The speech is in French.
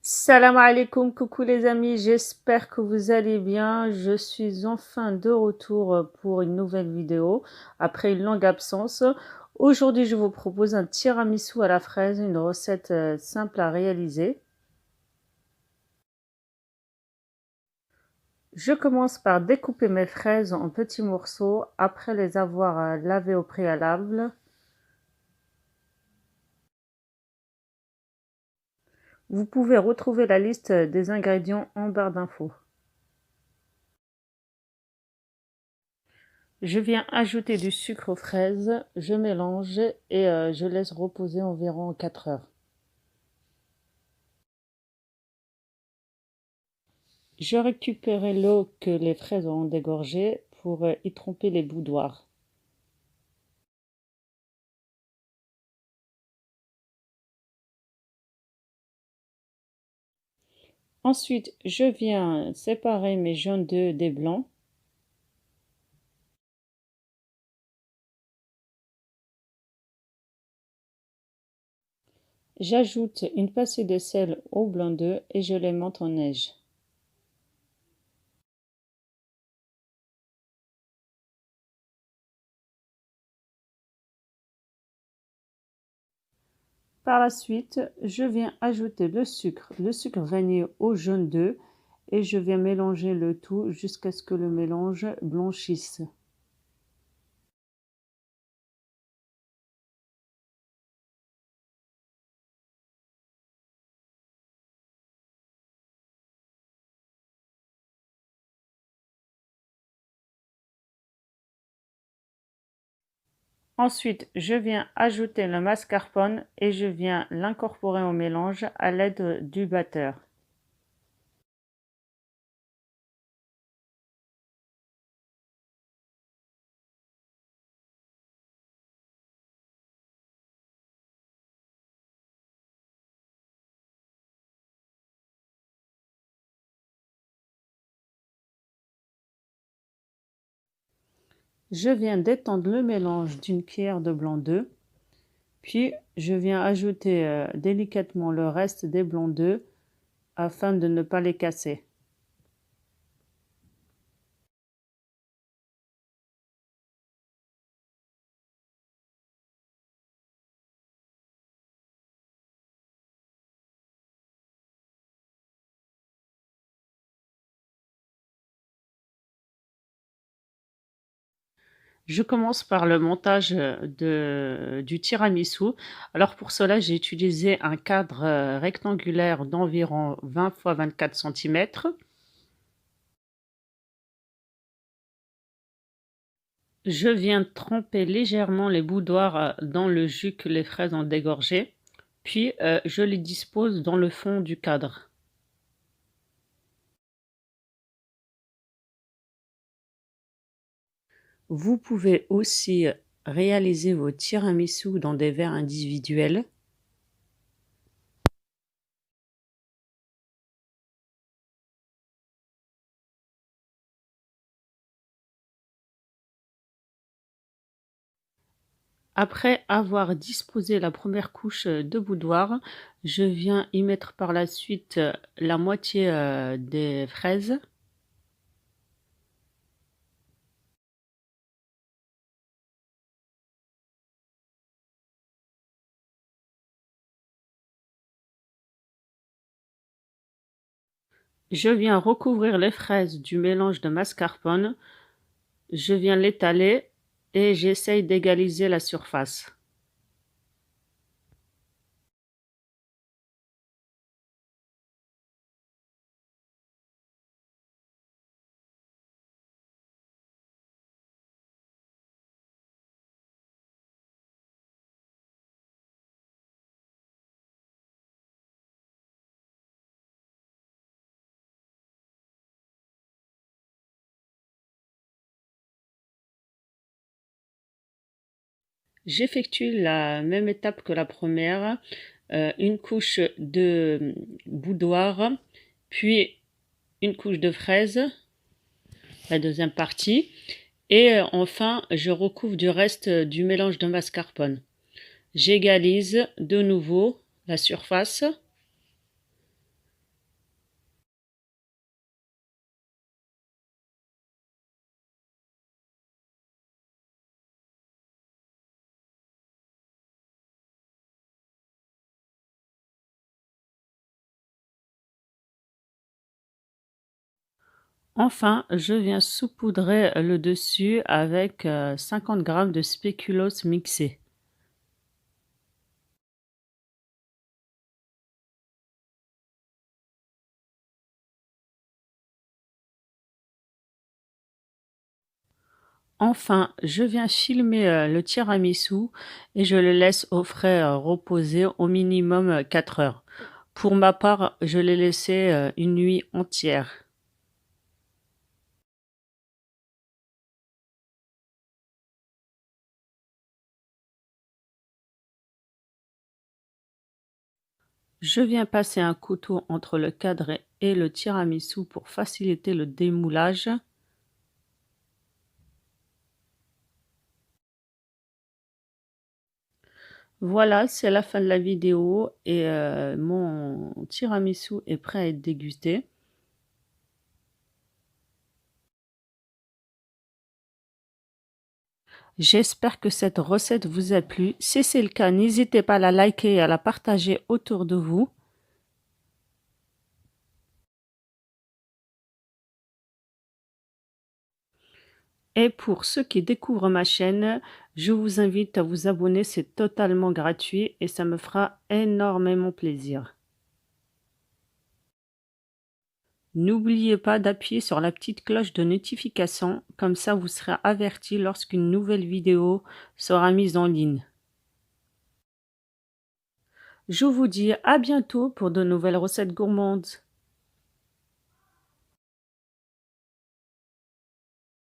Salam alaikum, coucou les amis, j'espère que vous allez bien. Je suis enfin de retour pour une nouvelle vidéo après une longue absence. Aujourd'hui, je vous propose un tiramisu à la fraise, une recette simple à réaliser. Je commence par découper mes fraises en petits morceaux après les avoir lavées au préalable. Vous pouvez retrouver la liste des ingrédients en barre d'infos. Je viens ajouter du sucre aux fraises, je mélange et je laisse reposer environ 4 heures. Je récupérais l'eau que les fraises ont dégorgée pour y tremper les boudoirs. Ensuite, je viens séparer mes jaunes d'œufs des blancs. J'ajoute une pincée de sel au blanc d'œuf et je les monte en neige. Par la suite, je viens ajouter le sucre vanillé au jaune d'œuf et je viens mélanger le tout jusqu'à ce que le mélange blanchisse. Ensuite, je viens ajouter le mascarpone et je viens l'incorporer au mélange à l'aide du batteur. Je viens d'étendre le mélange d'une cuillère de blanc d'œuf, puis je viens ajouter délicatement le reste des blancs d'œufs afin de ne pas les casser. Je commence par le montage du tiramisu. Alors pour cela, j'ai utilisé un cadre rectangulaire d'environ 20 x 24 cm. Je viens tremper légèrement les boudoirs dans le jus que les fraises ont dégorgé, puis je les dispose dans le fond du cadre. Vous pouvez aussi réaliser vos tiramisu dans des verres individuels. Après avoir disposé la première couche de boudoir, je viens y mettre par la suite la moitié des fraises. Je viens recouvrir les fraises du mélange de mascarpone. Je viens l'étaler et j'essaye d'égaliser la surface. J'effectue la même étape que la première, une couche de boudoir, puis une couche de fraise, la deuxième partie, et enfin je recouvre du reste du mélange de mascarpone. J'égalise de nouveau la surface. Enfin, je viens saupoudrer le dessus avec 50 g de spéculoos mixé. Enfin, je viens filmer le tiramisu et je le laisse au frais reposer au minimum 4 heures. Pour ma part, je l'ai laissé une nuit entière. Je viens passer un couteau entre le cadre et le tiramisu pour faciliter le démoulage. Voilà, c'est la fin de la vidéo et mon tiramisu est prêt à être dégusté. J'espère que cette recette vous a plu. Si c'est le cas, n'hésitez pas à la liker et à la partager autour de vous. Et pour ceux qui découvrent ma chaîne, je vous invite à vous abonner, c'est totalement gratuit et ça me fera énormément plaisir. N'oubliez pas d'appuyer sur la petite cloche de notification, comme ça vous serez averti lorsqu'une nouvelle vidéo sera mise en ligne. Je vous dis à bientôt pour de nouvelles recettes gourmandes.